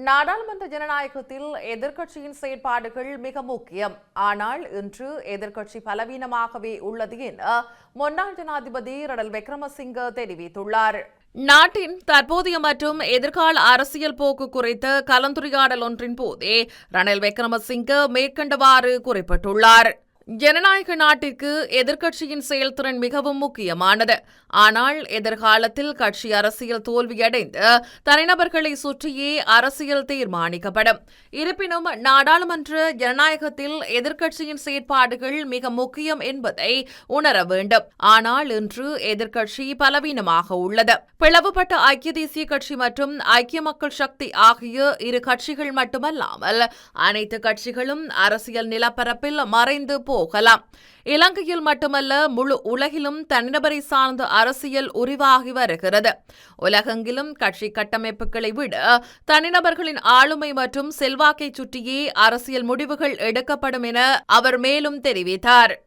நாடாளுமன்ற ஜனநாயகத்தில் எதிர்க்கட்சியின் செயற்பாடுகள் மிக முக்கியம். ஆனால் இன்று எதிர்க்கட்சி பலவீனமாகவே உள்ளது என முன்னாள் ஜனாதிபதி ரணில் விக்ரமசிங்க தெரிவித்துள்ளார். நாட்டின் தற்போதைய மற்றும் எதிர்கால அரசியல் போக்கு குறித்த கலந்துரையாடல் ஒன்றின் போதே ரணில் விக்ரமசிங்க மேற்கண்டவாறு குறிப்பிட்டுள்ளார். ஜனநாயக நாட்டிற்கு எதிர்க்கட்சியின் செயல்திறன் மிகவும் முக்கியமானது. ஆனால் எதிர்காலத்தில் கட்சி அரசியல் தோல்வியடைந்து தனிநபர்களை சுற்றியே அரசியல் தீர்மானிக்கப்படும். இருப்பினும் நாடாளுமன்ற ஜனநாயகத்தில் எதிர்க்கட்சியின் செயற்பாடுகள் மிக முக்கியம் என்பதை உணர வேண்டும். ஆனால் இன்று எதிர்க்கட்சி பலவீனமாக உள்ளது. பிளவுபட்ட ஐக்கிய தேசிய கட்சி மற்றும் ஐக்கிய மக்கள் சக்தி ஆகிய இரு கட்சிகள் மட்டுமல்லாமல் அனைத்து கட்சிகளும் அரசியல் நிலப்பரப்பில் மறைந்து போகலாம். இலங்கையில் மட்டுமல்ல, முழு உலகிலும் தனிநபரை சார்ந்த அரசியல் உருவாகி வருகிறது. உலகெங்கிலும் கட்சி கட்டமைப்புகளை விட தனிநபர்களின் ஆளுமை மற்றும் செல்வாக்கை சுற்றியே அரசியல் முடிவுகள் எடுக்கப்படும் என அவர் மேலும் தெரிவித்தார்.